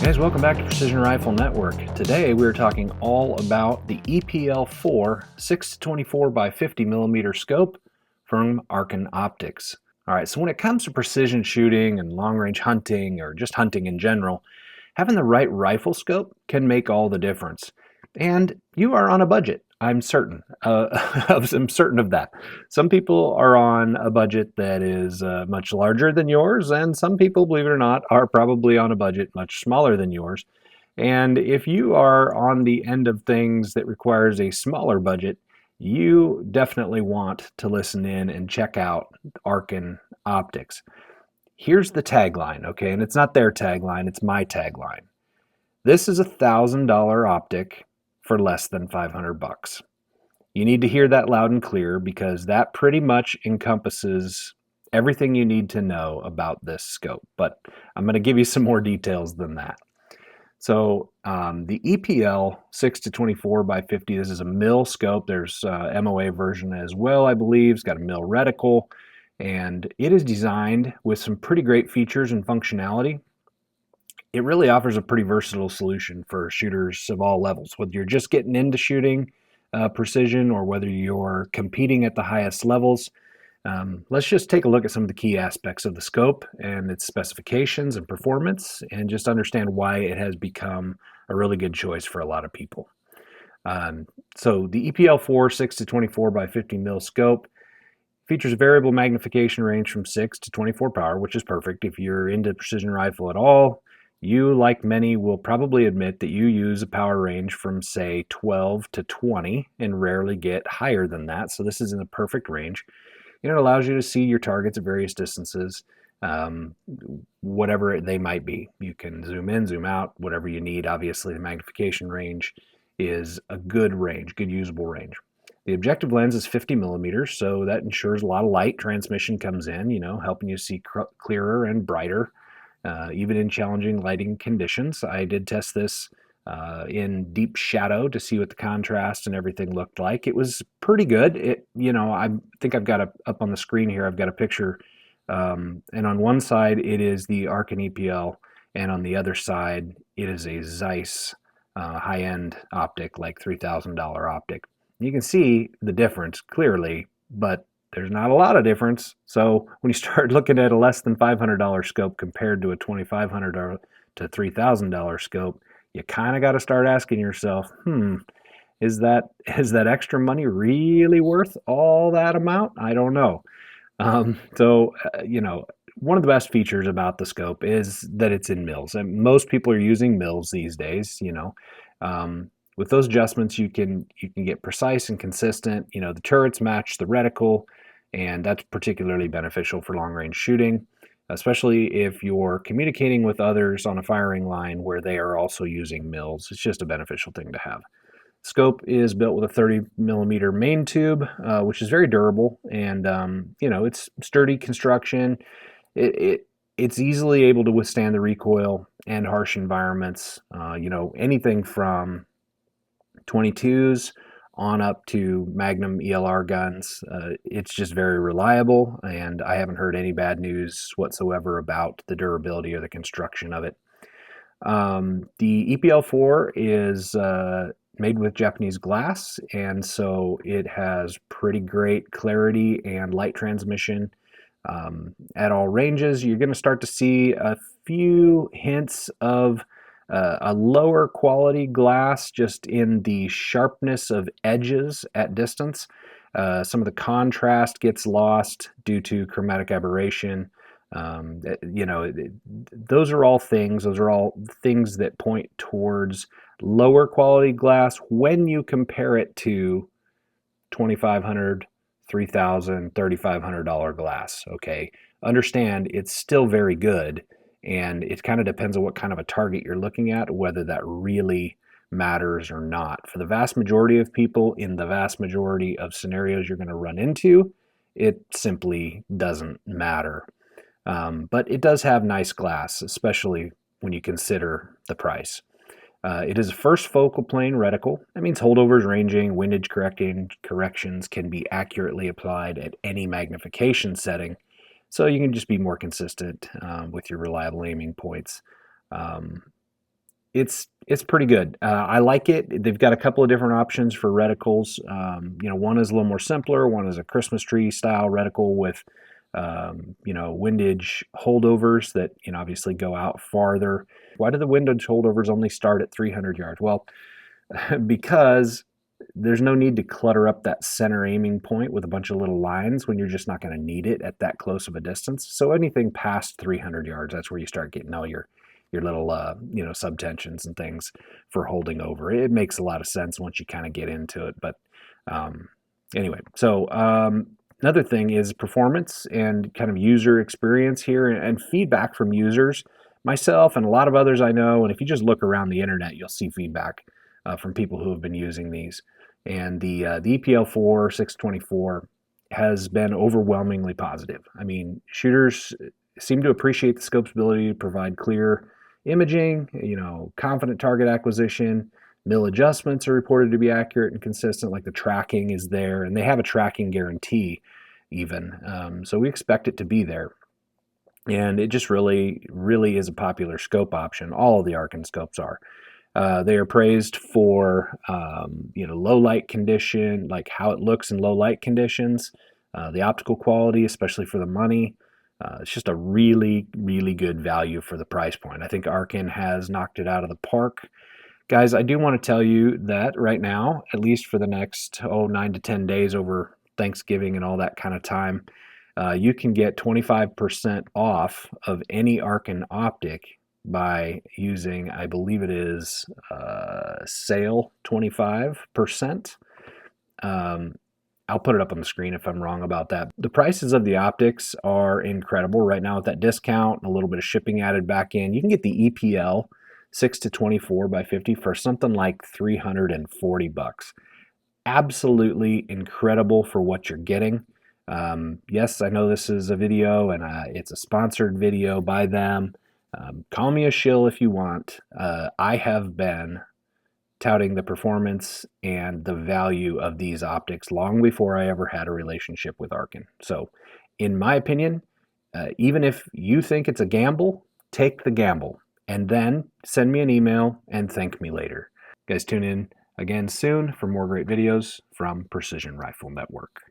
Guys, welcome back to Precision Rifle Network. Today we're talking all about the EPL-4 6-24x50mm scope from Arken Optics. All right, so when it comes to precision shooting and long-range hunting or just hunting in general, having the right rifle scope can make all the difference. And you are on a budget. I'm certain. I'm certain of that. Some people are on a budget that is much larger than yours, and some people, believe it or not, are probably on a budget much smaller than yours. And if you are on the end of things that requires a smaller budget, you definitely want to listen in and check out Arken Optics. Here's the tagline, okay? And it's not their tagline, it's my tagline. This is a $1,000 optic for less than 500 bucks. You need to hear that loud and clear because that pretty much encompasses everything you need to know about this scope. But I'm going to give you some more details than that. So the EPL 6-24x50, this is a mil scope. There's MOA version as well, I believe. It's got a mil reticle, and it is designed with some pretty great features and functionality. It really offers a pretty versatile solution for shooters of all levels, whether you're just getting into shooting precision or whether you're competing at the highest levels. Let's just take a look at some of the key aspects of the scope and its specifications and performance, and just understand why it has become a really good choice for a lot of people. So the EPL-4 6-24x50mm scope features a variable magnification range from 6 to 24 power, which is perfect if you're into precision rifle at all. You, like many, will probably admit that you use a power range from, say, 12 to 20 and rarely get higher than that. So this is in a perfect range. And it allows you to see your targets at various distances, whatever they might be. You can zoom in, zoom out, whatever you need. Obviously, the magnification range is a good range, good usable range. The objective lens is 50 millimeters, so that ensures a lot of light transmission comes in, helping you see clearer and brighter. Even in challenging lighting conditions. I did test this in deep shadow to see what the contrast and everything looked like. It was pretty good. I think I've got up on the screen here, I've got a picture, and on one side it is the Arken EPL, and on the other side it is a Zeiss high-end optic, like $3,000 optic. You can see the difference clearly, but there's not a lot of difference. So when you start looking at a less than $500 scope compared to a $2,500 to $3,000 scope, you kind of got to start asking yourself, is that extra money really worth all that amount? I don't know. One of the best features about the scope is that it's in mils, and most people are using mils these days. With those adjustments, you can get precise and consistent. The turrets match the reticle, and that's particularly beneficial for long-range shooting, especially if you're communicating with others on a firing line where they are also using mils. It's just a beneficial thing to have. Scope is built with a 30 millimeter main tube, which is very durable, and it's sturdy construction. It's easily able to withstand the recoil and harsh environments. Anything from 22s on up to Magnum ELR guns. It's just very reliable, and I haven't heard any bad news whatsoever about the durability or the construction of it. The EPL-4 is made with Japanese glass, and so it has pretty great clarity and light transmission at all ranges. You're going to start to see a few hints of a lower quality glass just in the sharpness of edges at distance. Some of the contrast gets lost due to chromatic aberration. Those are all things that point towards lower quality glass when you compare it to $2,500, $3,000, $3,500 glass. Okay, understand it's still very good. And it kind of depends on what kind of a target you're looking at, whether that really matters or not. For the vast majority of people, in the vast majority of scenarios you're going to run into, it simply doesn't matter. But it does have nice glass, especially when you consider the price. It is a first focal plane reticle. That means holdovers, ranging, windage corrections can be accurately applied at any magnification setting. So you can just be more consistent with your reliable aiming points. It's pretty good. I like it. They've got a couple of different options for reticles. One is a little more simpler. One is a Christmas tree style reticle with windage holdovers that obviously go out farther. Why do the windage holdovers only start at 300 yards? Well, because there's no need to clutter up that center aiming point with a bunch of little lines when you're just not going to need it at that close of a distance. So anything past 300 yards, that's where you start getting all your little subtensions and things for holding over. It makes a lot of sense once you kind of get into it. But um, anyway, so another thing is performance and kind of user experience here and feedback from users. Myself and a lot of others I know, and if you just look around the internet, you'll see feedback from people who have been using these. And the EPL-4 6-24 has been overwhelmingly positive. I mean, shooters seem to appreciate the scope's ability to provide clear imaging, confident target acquisition. Mill adjustments are reported to be accurate and consistent, like the tracking is there, and they have a tracking guarantee even. So we expect it to be there. And it just really, really is a popular scope option. All of the Arken scopes are. They are praised for low light condition, like how it looks in low light conditions, the optical quality, especially for the money. It's just a really, really good value for the price point. I think Arken has knocked it out of the park. Guys, I do want to tell you that right now, at least for the next 9 to 10 days over Thanksgiving and all that kind of time, you can get 25% off of any Arken optic by using, I believe it is sale 25%. I'll put it up on the screen if I'm wrong about that. The prices of the optics are incredible right now with that discount and a little bit of shipping added back in. You can get the EPL 6-24x50 for something like $340. Absolutely incredible for what you're getting. Yes, I know this is a video and it's a sponsored video by them. Call me a shill if you want. I have been touting the performance and the value of these optics long before I ever had a relationship with Arken. So, in my opinion, even if you think it's a gamble, take the gamble and then send me an email and thank me later. Guys, tune in again soon for more great videos from Precision Rifle Network.